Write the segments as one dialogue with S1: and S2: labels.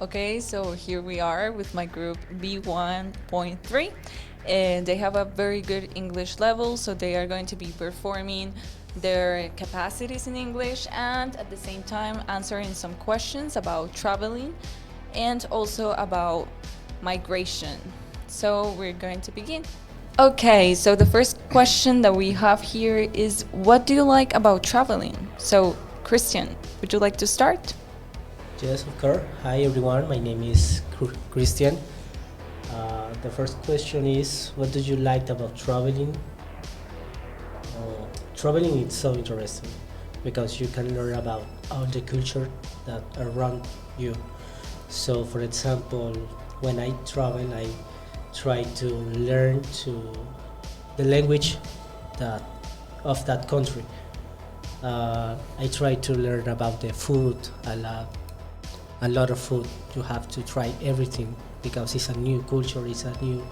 S1: Okay, so here we are with my group B1.3, and they have a very good English level, so they are going to be performing their capacities in English and at the same time answering some questions about traveling and also about migration. So we're going to begin. Okay, so the first question that we have here is what do you like about traveling? So, Christian, would you like to start?
S2: Yes, of course. Hi everyone, my name is Christian. The first question is, what do you like about traveling? Traveling is so interesting because you can learn about all the culture that around you. So, for example, when I travel, I try to learn to the language that of that country. I try to learn about the food a lot of food. You have to try everything because it's a new culture, it's a new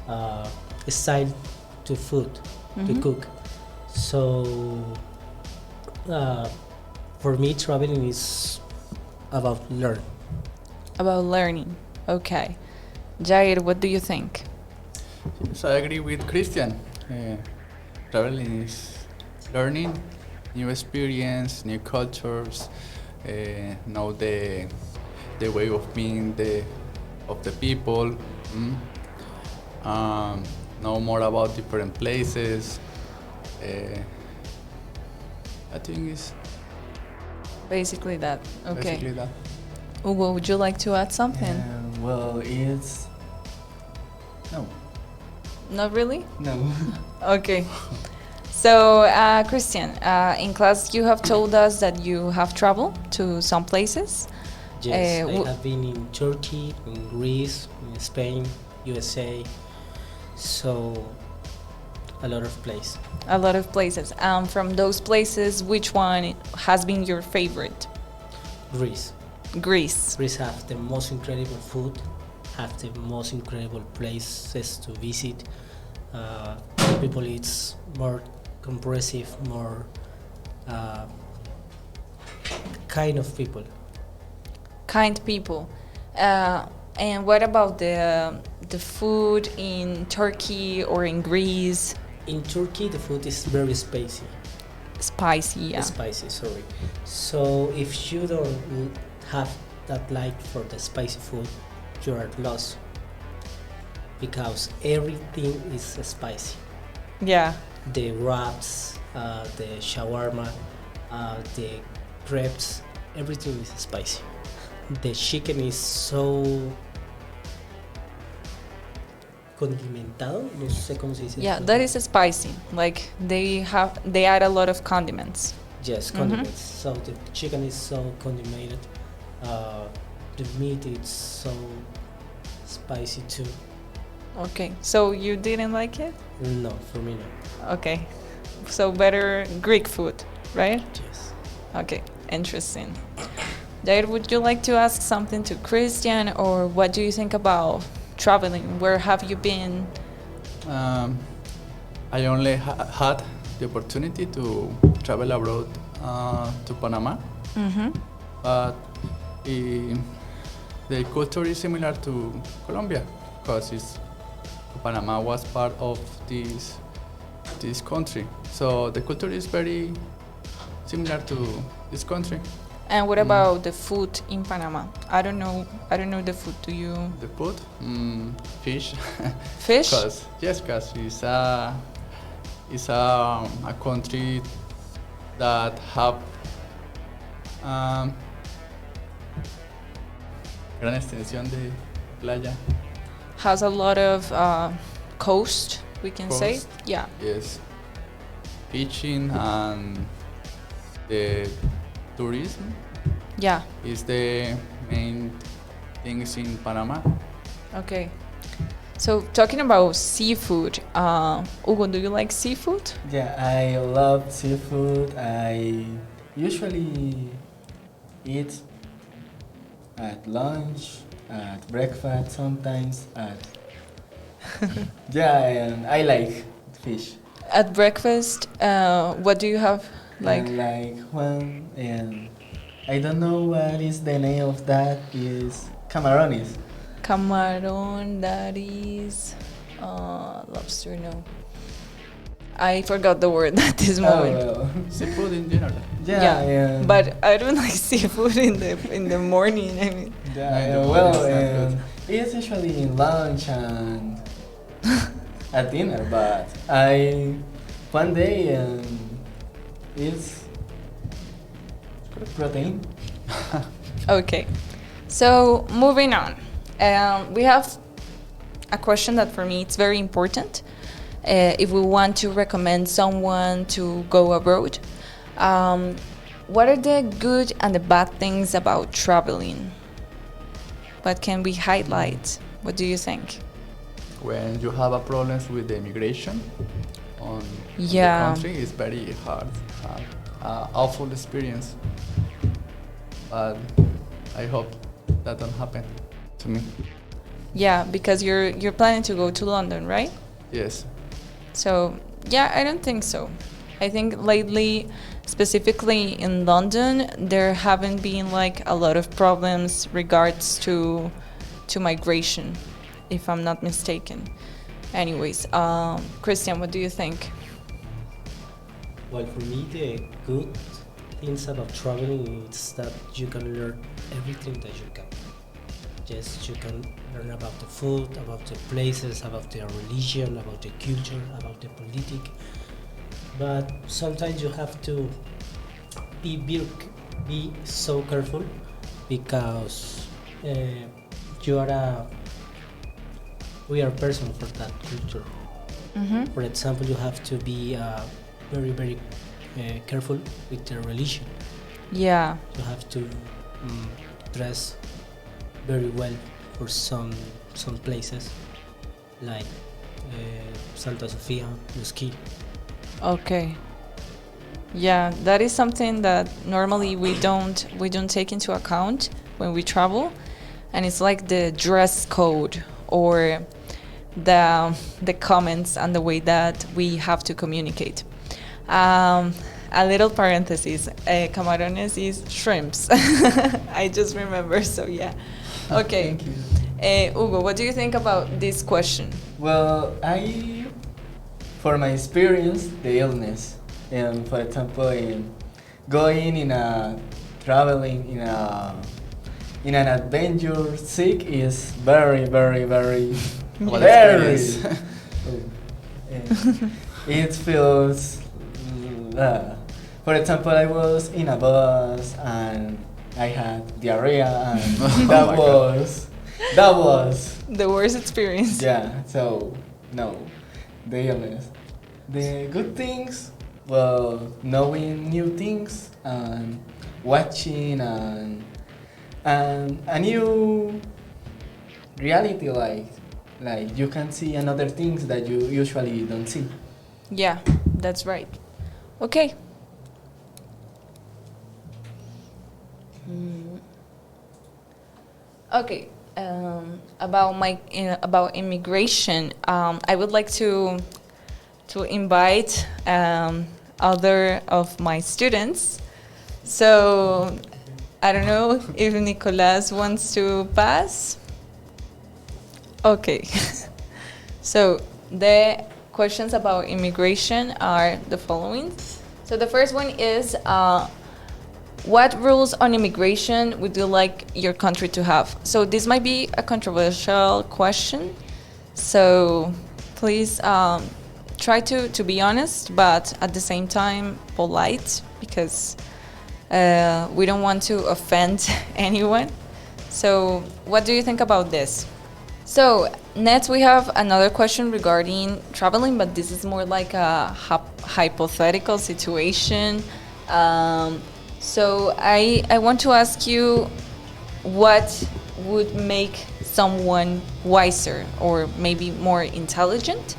S2: uh, style to food to cook. So uh, for me, traveling is about learn.
S1: About learning. Okay. Jair, what do you think?
S3: Yes, I agree with Christian. Traveling is learning new experience, new cultures, know the way of being of the people, know more about different places. I think it's
S1: Basically that. Okay.
S3: basically that.
S1: Ugo, would you like to add something?
S4: Well, it's no,
S1: Not really?
S4: no.
S1: Okay. So, Christian, in class you have told us that you have traveled to some places.
S2: Yes, I
S1: w-
S2: have been in Turkey, in Greece, in Spain, USA. So a lot of places.
S1: A lot of places. From those places, which one has been your favorite?
S2: Greece.
S1: Greece.
S2: Greece have the most incredible food, have the most incredible places to visit. People it's more comprehensive, more uh, kind of people.
S1: Kind people. And what about the food in Turkey or in Greece?
S2: In Turkey, the food is very spicy.
S1: Spicy, yeah.
S2: Spicy, sorry. So if you don't have that like for the spicy food, you are lost because everything is spicy.
S1: Yeah.
S2: The wraps, the shawarma, the crepes, everything is spicy. The chicken is so condimentado, no sé cómo se dice.
S1: Yeah, that is spicy. Like they add a lot of condiments.
S2: Yes, condiments. So the chicken is so condimented. The meat is so spicy too.
S1: Okay. So you didn't like it?
S2: No, for me no.
S1: Okay. So better Greek food, right?
S2: Yes.
S1: Okay. Interesting. Jair, would you like to ask something to Christian, or what do you think about traveling? Where have you been?
S3: I only had the opportunity to travel abroad to Panama, but the culture is similar to Colombia because Panama was part of this country. So the culture is very similar to this country.
S1: And what about the food in Panama? I don't know the food. Do you?
S3: The food, fish.
S1: Fish?
S3: Cause it's a country that have gran extensión de playa.
S1: Has a lot of coast, we can say.
S3: Coast.
S1: Yeah.
S3: Yes, fishing and the tourism
S1: Yeah.
S3: is the main things in Panama.
S1: Okay. So talking about seafood, Hugo, do you like seafood?
S4: Yeah, I love seafood. I usually eat at lunch, at breakfast, sometimes at yeah, and I like fish.
S1: At breakfast, what do you have? Like
S4: And like Juan and I don't know what is the name of that. Is camarones.
S1: Camarón, that is lobster. No, I forgot the word at this
S4: Oh
S1: moment.
S4: well.
S3: Seafood in general.
S4: Yeah.
S1: But I don't like seafood in the morning. I mean,
S4: Yeah, well, it's usually in lunch and at dinner, but I one day it's protein.
S1: okay. So moving on, we have a question that for me it's very important. If we want to recommend someone to go abroad, what are the good and the bad things about traveling? What can we highlight? What do you think?
S3: When you have a problems with the immigration on
S1: Yeah.
S3: the country, it's very hard. Awful experience. But I hope that don't happen to me.
S1: Yeah, because you're planning to go to London, right?
S3: Yes.
S1: So yeah, I don't think so. I think lately, specifically in London, there haven't been like a lot of problems regards to migration, if I'm not mistaken. Anyways, Christian, what do you think?
S2: Well, for me, the good things about traveling is that you can learn everything that you can. Yes, you can learn about the food, about the places, about the religion, about the culture, about the politics. But sometimes you have to be so careful because you are a weird person for that culture.
S1: Mm-hmm.
S2: For example, you have to be very careful with the religion.
S1: Yeah.
S2: You have to dress very well for some places like Santa Sofia, Mosque.
S1: Okay. Yeah, that is something that normally we don't take into account when we travel, and it's like the dress code or the comments and the way that we have to communicate. A little parenthesis, camarones is shrimps. I just remember, so yeah. Okay.
S4: Thank you.
S1: Hugo, what do you think about this question?
S4: Well, for my experience, the illness, and for example, in going in a traveling in an adventure sick is very very
S3: What
S4: very.
S3: experience?
S4: It feels. For example, I was in a bus and I had diarrhea, and that
S3: my
S4: was that was
S1: The worst experience.
S4: yeah. So no, the illness. The good things, well, knowing new things and watching and a new reality, like you can see another things that you usually don't see.
S1: Yeah, that's right. Okay. Okay. About immigration, I would like to invite other of my students. So I don't know if Nicolas wants to pass. Okay. So the questions about immigration are the following. So the first one is, what rules on immigration would you like your country to have? So this might be a controversial question. So please try to be honest, but at the same time polite, because we don't want to offend anyone. So what do you think about this? So next we have another question regarding traveling, but this is more like a hypothetical situation. So I want to ask you, what would make someone wiser or maybe more intelligent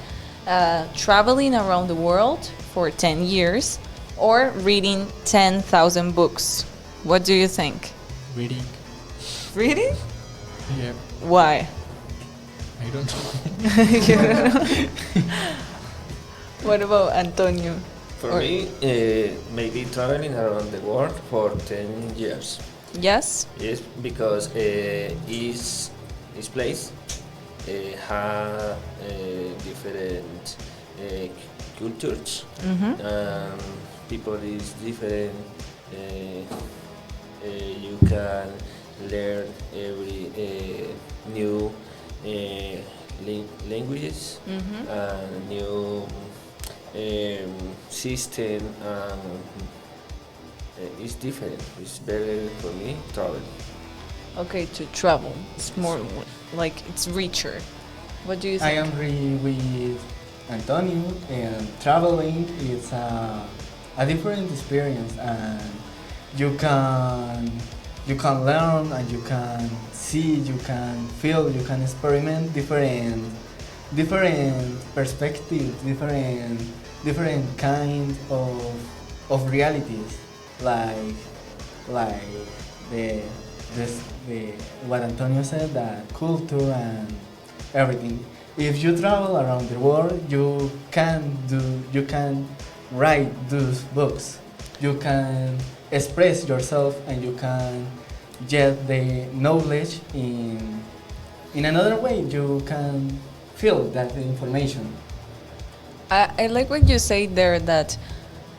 S1: traveling around the world for 10 years or reading 10,000 books? What do you think?
S5: Reading.
S1: Reading?
S5: Yeah,
S1: Why?
S5: I don't know.
S1: You don't know? What about Antonio?
S6: For
S1: Or-
S6: me, maybe traveling around the world for 10 years.
S1: Yes.
S6: Yes, because each place have different cultures.
S1: Mm-hmm.
S6: People is different. You can learn every new languages
S1: Mm-hmm.
S6: and new system. It's different. It's better for me travel.
S1: Okay, to travel. It's more like it's richer. What do you
S4: I
S1: think?
S4: agree with Antonio, and traveling is a different experience, and you can you can learn, and you can see, you can feel, you can experiment different perspectives, different kind of realities, like like the the what Antonio said, that culture and everything. If you travel around the world, you can write those books. You can express yourself, and you can get the knowledge in another way. You can feel that information.
S1: I like what you say there that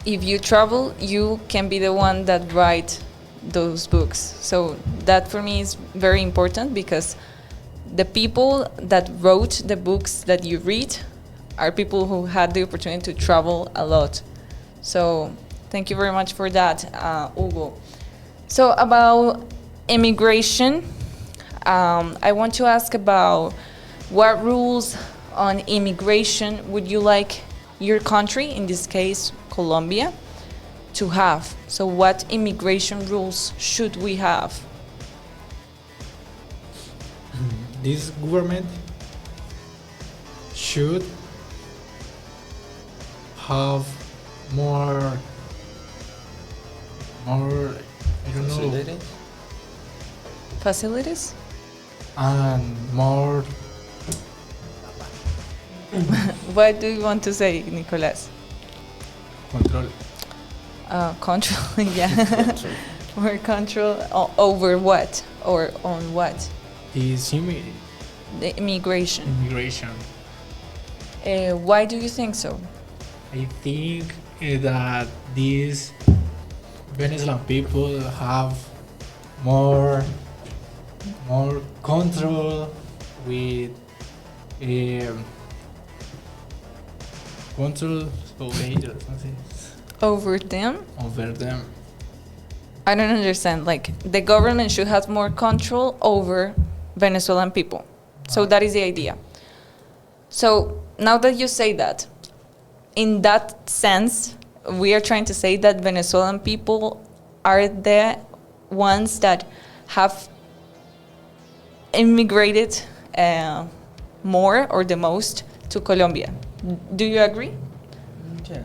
S1: if you travel, you can be the one that write those books. So that for me is very important because the people that wrote the books that you read are people who had the opportunity to travel a lot. So thank you very much for that, Hugo. So about immigration, I want to ask about what rules on immigration would you like your country, in this case Colombia, to have? So what immigration rules should we have?
S5: This government should have more I don't know,
S6: Facility?
S1: Facilities?
S5: and more
S1: What do you want to say, Nicolas?
S5: control.
S1: Control, yeah. More control over what or on what?
S5: Is
S1: The immigration.
S5: immigration.
S1: Why do you think so?
S5: I think that these Venezuelan people have more control with control
S1: Over them?
S5: over them.
S1: I don't understand. Like, the government should have more control over Venezuelan people. So that is the idea. So now that you say that, in that sense, we are trying to say that Venezuelan people are the ones that have immigrated more or the most to Colombia. Do you agree?
S4: Yeah.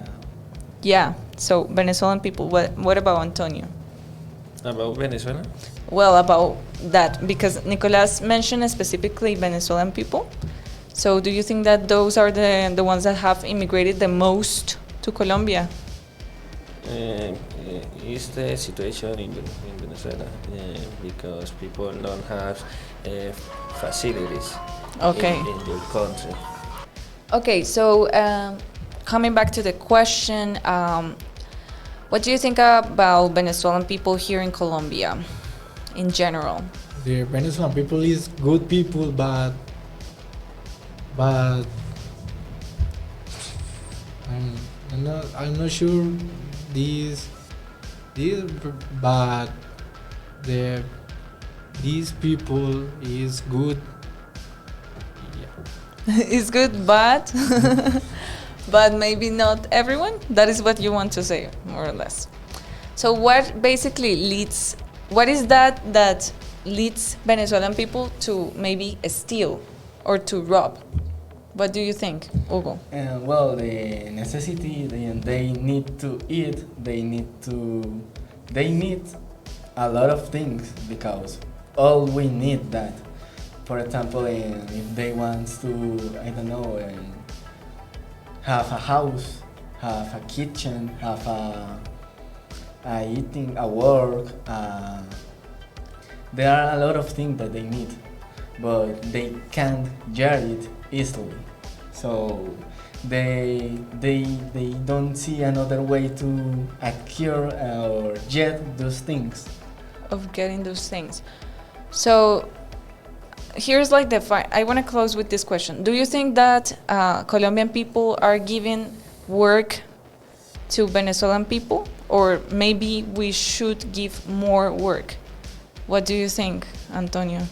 S1: Yeah. So Venezuelan people. What about Antonio?
S6: About Venezuela?
S1: Well, about that, because Nicolas mentioned specifically Venezuelan people. So do you think that those are the ones that have immigrated the most to Colombia?
S6: Is the situation in Venezuela because people don't have facilities
S1: Okay.
S6: in your country.
S1: Okay, so coming back to the question, what do you think about Venezuelan people here in Colombia in general?
S5: The Venezuelan people is good people, but I'm not sure these but these people is good. Yeah.
S1: It's good, but but maybe not everyone. That is what you want to say, more or less. So what basically leads? What is that leads Venezuelan people to maybe steal or to rob? What do you think, Hugo?
S4: Well, the necessity, they need to eat, they need a lot of things, because all we need that. For example, if they want to, I don't know, have a house, have a kitchen, have a eating, a work. There are a lot of things that they need, but they can't get it easily. So they don't see another way to acquire or get those things.
S1: Of getting those things. So here's like I want to close with this question. Do you think that Colombian people are giving work to Venezuelan people, or maybe we should give more work? What do you think, Antonio?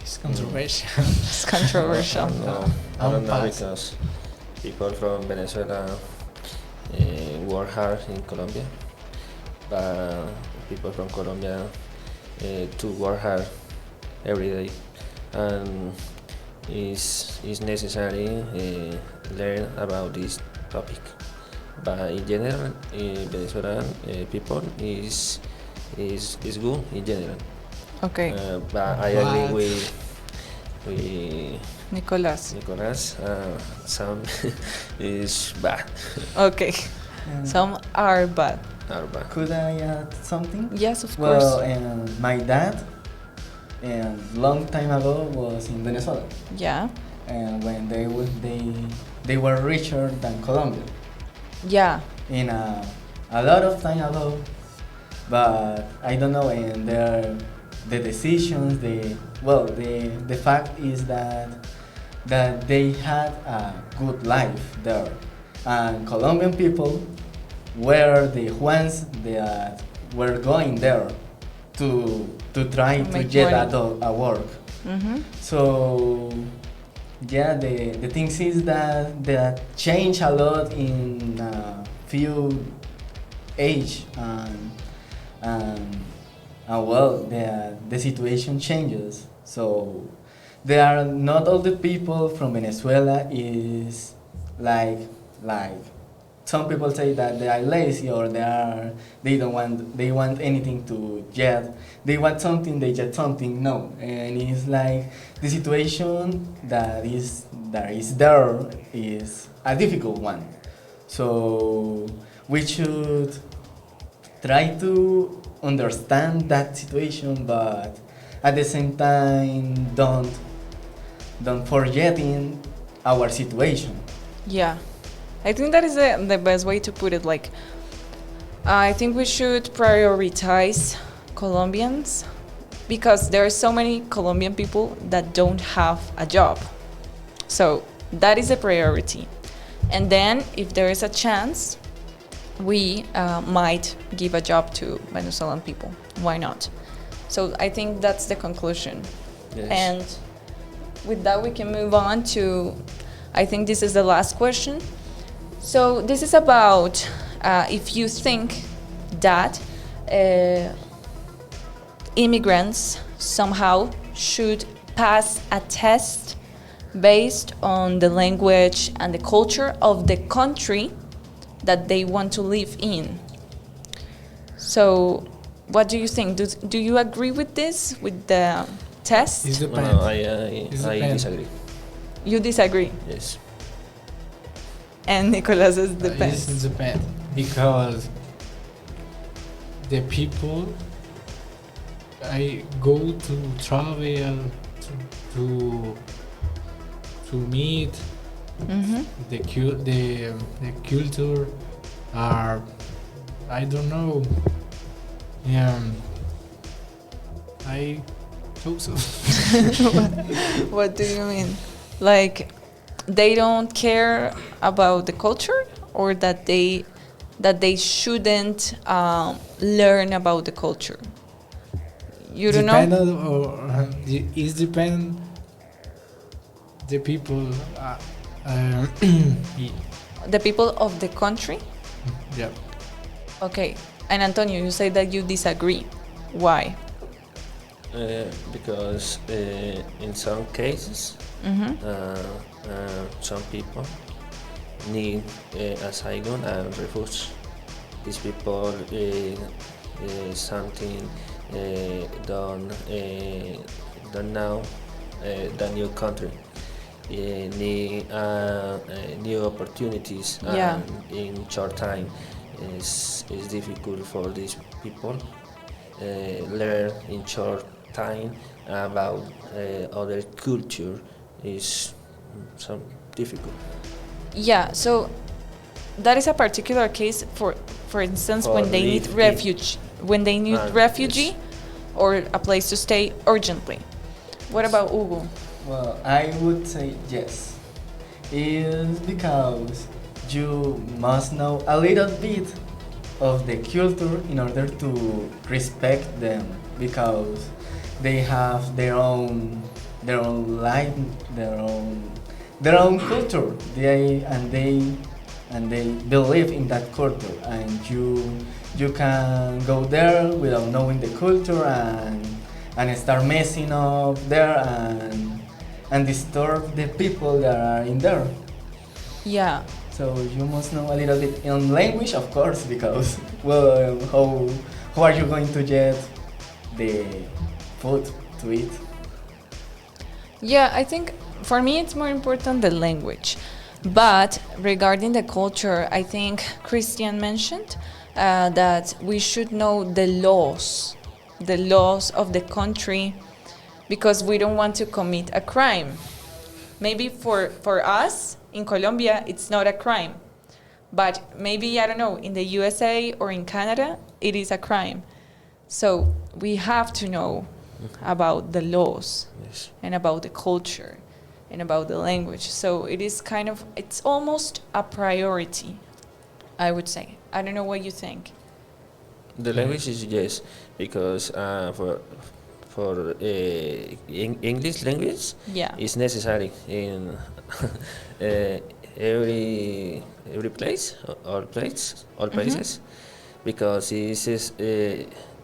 S5: It's controversial.
S1: It's controversial.
S6: I don't know
S5: pass.
S6: because people from Venezuela work hard in Colombia, but people from Colombia to work hard every day, and is necessary learn about this topic. But in general, Venezuelan people is good in general.
S1: Okay,
S6: But I agree with
S1: Nicolas.
S6: Nicolas. Some is bad.
S1: Okay,
S4: And
S1: some are bad.
S6: Are bad.
S4: could I add something?
S1: Yes, of
S4: Well,
S1: course.
S4: and my dad, and long time ago, was in Venezuela,
S1: Yeah,
S4: and when they were richer than Colombia
S1: yeah.
S4: in a lot of time ago, but I don't know, and the decisions, the fact is that they had a good life there, and Colombian people were the ones that were going there to try to
S1: Make
S4: get
S1: money.
S4: a work.
S1: Mm-hmm.
S4: So yeah, the things is that change a lot in a few age, and well, the situation changes. So there are not all the people from Venezuela is like some people say that they are lazy, or they want anything to get. They want something, they get something. No, and it's like the situation that is there is a difficult one. So we should try to understand that situation, but at the same time don't forgetting our situation.
S1: Yeah, I think that is the best way to put it. Like, I think we should prioritize Colombians because there are so many Colombian people that don't have a job. So that is a priority. And then, if there is a chance, we might give a job to Venezuelan people. Why not? So I think that's the conclusion.
S6: Yes.
S1: And with that, we can move on to, I think this is the last question. So this is about if you think that immigrants somehow should pass a test based on the language and the culture of the country that they want to live in. So what do you think? Do you agree with this, with the test?
S5: It
S6: No,
S5: depends.
S6: I
S5: It
S6: I
S5: depends.
S6: disagree.
S1: You disagree?
S6: Yes.
S1: And Nicolas says
S5: It
S1: depends.
S5: depends because the people I go to travel to meet
S1: Mm-hmm.
S5: the culture are, I don't know. I hope so.
S1: What do you mean? Like, they don't care about the culture, or that they shouldn't learn about the culture? You don't
S5: Depend
S1: know?
S5: on, or it depend the people.
S1: The people of the country?
S5: Yeah.
S1: Okay. And Antonio, you say that you disagree. Why?
S6: Because in some cases,
S1: Mm-hmm.
S6: some people need asylum and refuge. These people something don't know the new country, need new opportunities
S1: Yeah.
S6: in short time. Is difficult for these people learn in short time about other culture is some difficult
S1: Yeah, so that is a particular case for instance,
S6: For
S1: when they need
S6: live in-
S1: refuge, when they need
S6: Ah,
S1: refugee
S6: yes.
S1: or a place to stay urgently. What about Hugo?
S4: Well, I would say yes. It's because you must know a little bit of the culture in order to respect them, because they have their own life, their own culture. They believe in that culture, and you can go there without knowing the culture and start messing up there and disturb the people that are in there.
S1: Yeah,
S4: So you must know a little bit in language, of course, because well, how are you going to get the food to eat?
S1: yeah, I think for me it's more important the language. But regarding the culture, I think Christian mentioned that we should know the laws of the country, because we don't want to commit a crime. Maybe for us in Colombia, it's not a crime. But maybe, I don't know, in the USA or in Canada, it is a crime. So we have to know about the laws
S6: yes.
S1: and about the culture and about the language. So it is kind of, it's almost a priority, I would say. I don't know what you think.
S6: The language is yes, because for English language
S1: Yeah.
S6: is necessary in every place, all places, because this is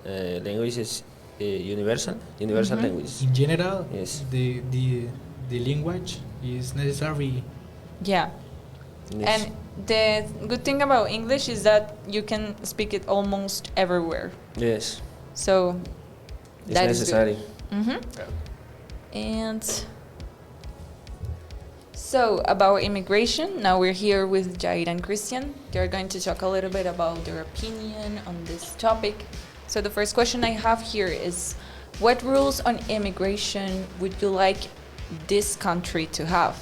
S6: language is universal language.
S5: In general,
S6: Yes.
S5: the language is necessary.
S1: Yeah.
S6: Yes.
S1: And the good thing about English is that you can speak it almost everywhere.
S6: Yes,
S1: So
S6: it's
S1: that is
S6: necessary.
S1: good. And so about immigration, now we're here with Jair and Christian. They're going to talk a little bit about their opinion on this topic. So the first question I have here is, what rules on immigration would you like this country to have?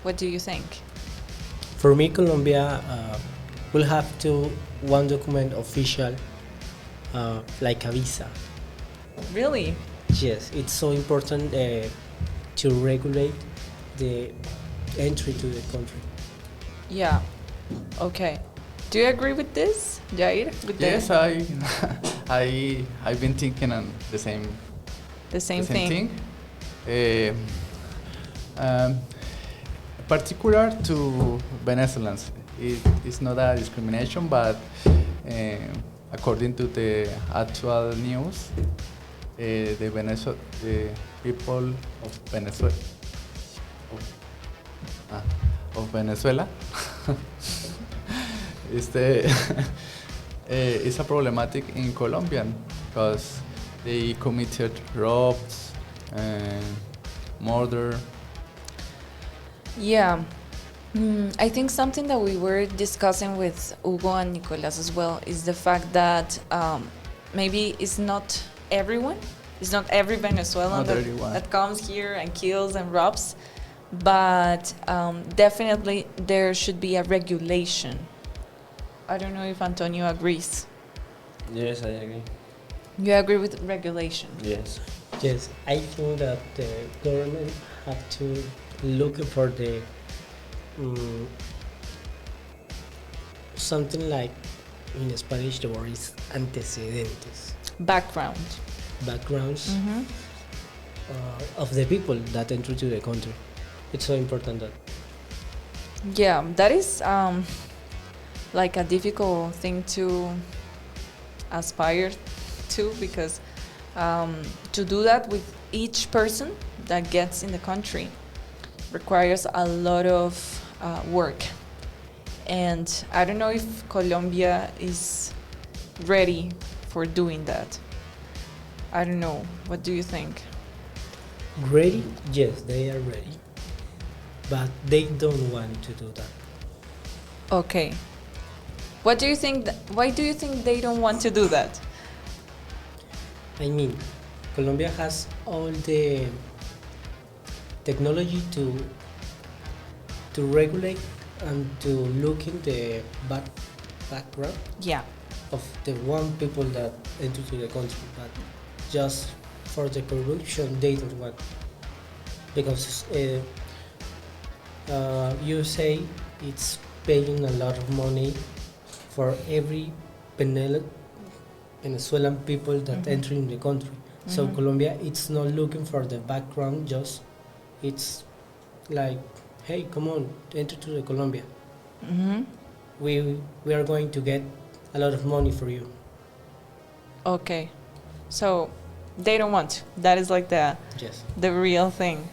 S1: What do you think?
S2: For me, Colombia will have to one document official, like a visa.
S1: Really?
S2: Yes, it's so important to regulate the entry to the country.
S1: Yeah. Okay. Do you agree with this, Jair? With
S3: Yes, I've been thinking on the same
S1: the same thing?
S3: Particular to Venezuelans, it is not a discrimination, but according to the actual news, the people of Venezuela is is a problematic in Colombian, because they committed rapes and murder.
S1: Yeah. I think something that we were discussing with Hugo and Nicolas as well is the fact that maybe it's not everyone, it's not every Venezuelan
S3: Not everyone.
S1: that comes here and kills and robs, but definitely there should be a regulation. I don't know if Antonio agrees.
S6: Yes, I agree.
S1: You agree with regulation?
S6: Yes.
S2: Yes, I think that the government have to look for the something like in Spanish the word is antecedentes,
S1: Background.
S2: backgrounds
S1: Mm-hmm.
S2: of the people that enter to the country. It's so important that
S1: Yeah, that is like a difficult thing to aspire to, because to do that with each person that gets in the country requires a lot of work. And I don't know if Colombia is ready for doing that. I don't know. What do you think?
S2: Ready? Yes, they are ready, but they don't want to do that.
S1: Okay. What do you think? Why do you think they don't want to do that?
S2: I mean, Colombia has all the technology to regulate and to look in the background
S1: Yeah.
S2: of the one people that enter to the country, but just for the corruption they don't want, because USA it's paying a lot of money for every Venezuelan people that enter in the country. So Colombia it's not looking for the background, just it's like, hey, come on, enter to the Colombia.
S1: Mm-hmm.
S2: We are going to get a lot of money for you.
S1: Okay. So they don't want to. That is like
S2: Yes.
S1: the real thing.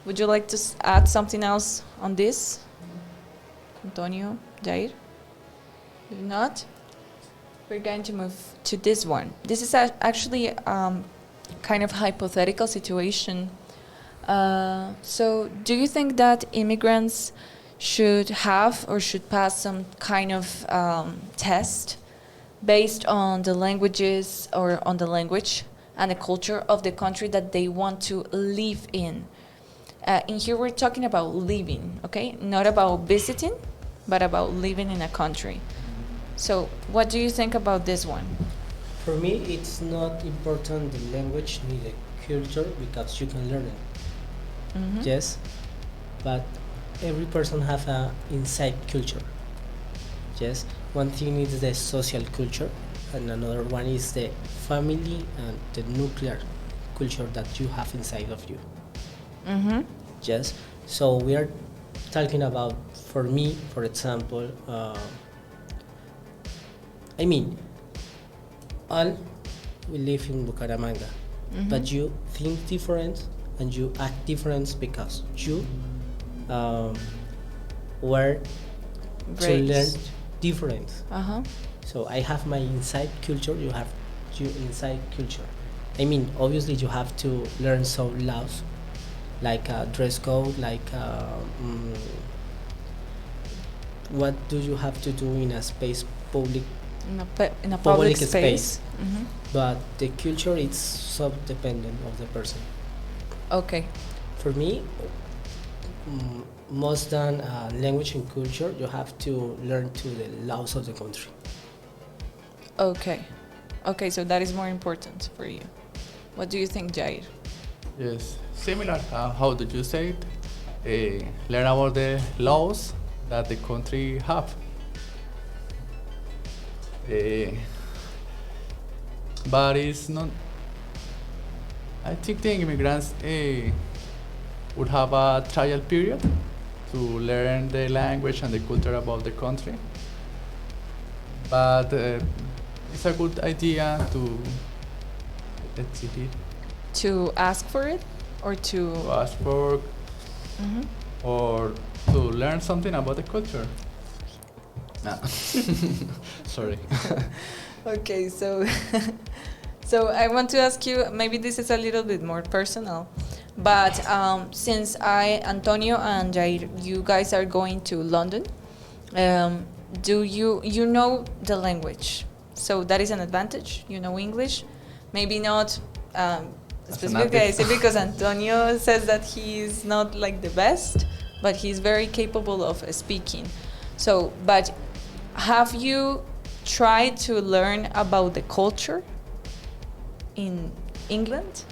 S1: Would you like to add something else on this? Antonio, Jair? If not, we're going to move to this one. This is actually kind of hypothetical situation. So do you think that immigrants should have or should pass some kind of test based on the languages or on the language and the culture of the country that they want to live in? In here we're talking about living, okay? Not about visiting, but about living in a country. So what do you think about this one?
S2: For me, it's not important the language ni the culture because you can learn it.
S1: Mhm.
S2: Yes, but every person have a inside culture. Yes, one thing is the social culture, and another one is the family and the nuclear culture that you have inside of you.
S1: Mm-hmm.
S2: Yes, so we are talking about, for me, for example, I mean, all we live in Bucaramanga, but you think different and you act different because you were to learn
S1: Raised.
S2: different.
S1: Uh-huh.
S2: So I have my inside culture, you have your inside culture. I mean, obviously you have to learn some laws, like dress code, like what do you have to do in a space public,
S1: In a public space.
S2: space.
S1: Mhm.
S2: but the culture is sub-dependent of the person.
S1: Okay.
S2: For me, most than language and culture, you have to learn to the laws of the country.
S1: Okay. Okay, so that is more important for you. What do you think, Jair?
S3: Yes, similar. How did you say it? Learn about the laws that the country have. But it's not. I think the immigrants would have a trial period to learn the language and the culture about the country. But it's a good idea to, let's see here,
S1: To ask for it or to
S3: to ask for
S1: Mhm.
S3: or to learn something about the culture. Nah. Sorry.
S1: Okay, so so I want to ask you, maybe this is a little bit more personal, but since Antonio and Jair, you guys are going to London, do you know the language? So that is an advantage. You know English, maybe not specifically. I
S3: native.
S1: say because Antonio says that he's not like the best, but he's very capable of speaking. So, but have you tried to learn about the culture in England?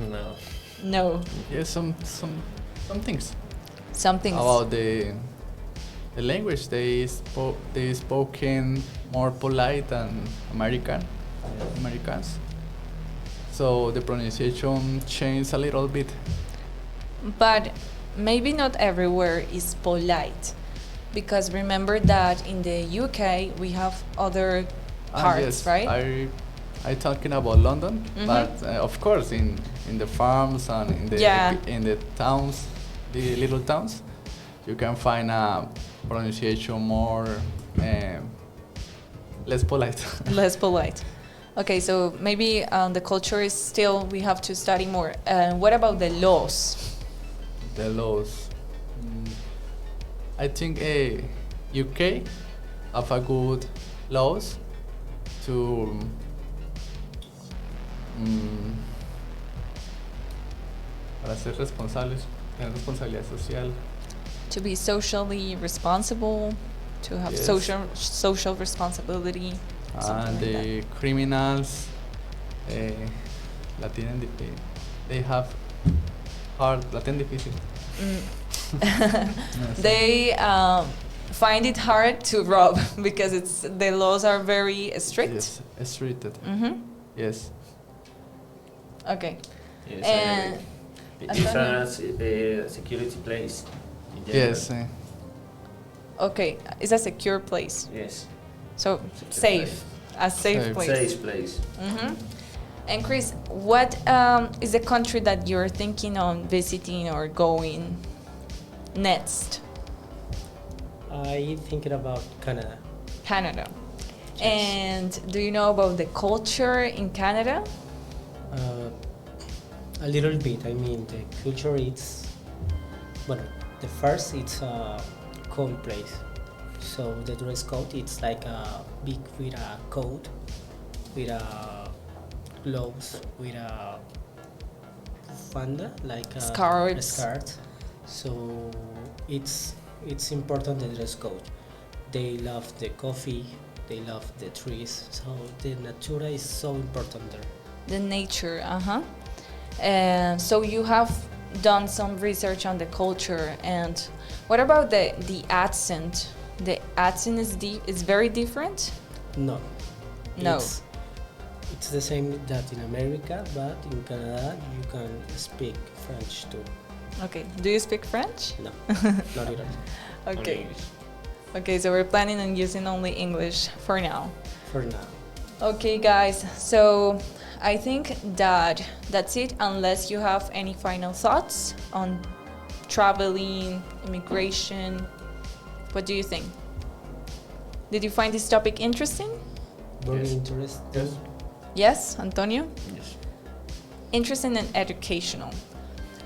S6: No.
S1: No,
S3: Yes, some things
S1: something.
S3: about the language. They spoken more polite than Americans. So the pronunciation changed a little bit.
S1: But maybe not everywhere is polite, because remember that in the UK we have other parts,
S3: Yes,
S1: right?
S3: I talking about London,
S1: Mhm.
S3: but of course in the farms and
S1: Yeah.
S3: in the towns, the little towns, you can find a pronunciation more less polite.
S1: Less polite. Okay, so maybe the culture is still, we have to study more. What about the laws?
S3: The laws. I think UK have a good laws to para ser responsables, tener responsabilidad social.
S1: To be socially responsible, to have
S3: Yes.
S1: social responsibility. something
S3: And
S1: like
S3: the criminals, la tienen they have hard, la tienen difícil.
S1: They find it hard to rob because the laws are very strict.
S3: Yes, restricted. Yes.
S1: Okay.
S6: Yes,
S1: And
S6: I agree. It's
S1: Antonio?
S6: a security place. in general.
S3: Yes.
S1: Okay, it's a secure place.
S6: Yes.
S1: So
S6: Secure
S1: safe, a safe
S3: Safe.
S1: place.
S6: Safe place.
S1: And Chris, what is the country that you're thinking on visiting or going next?
S2: I thinking about Canada.
S1: Canada.
S2: Yes.
S1: And do you know about the culture in Canada?
S2: A little bit. I mean, the culture is, well, the first it's a cold place. So the dress code it's like a big with a coat, with a gloves, with a bufanda, like a
S1: Scarves.
S2: skirt. So it's important the dress code. They love the coffee, they love the trees. So the natura is so important there.
S1: The nature, And so you have done some research on the culture. And what about the accent? The accent is very different?
S2: No.
S1: No.
S2: It's the same that in America, but in Canada you can speak French too.
S1: Okay. Do you speak French?
S2: No, not at all.
S6: Only
S1: Okay.
S6: English.
S1: Okay, so we're planning on using only English for now.
S2: For now.
S1: Okay, guys. So I think that that's it, unless you have any final thoughts on traveling, immigration. What do you think? Did you find this topic interesting?
S2: Very
S6: Yes.
S2: interesting.
S1: Yes, Antonio?
S6: Yes.
S1: Interesting and educational.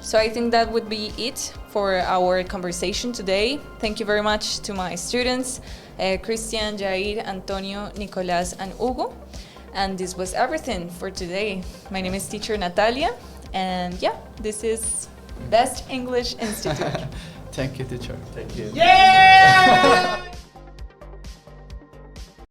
S1: So I think that would be it for our conversation today. Thank you very much to my students, Christian, Jair, Antonio, Nicolas, and Hugo. And this was everything for today. My name is teacher Natalia, and yeah, this is Best English Institute.
S3: Thank you, teacher.
S6: Thank you.
S1: Yeah!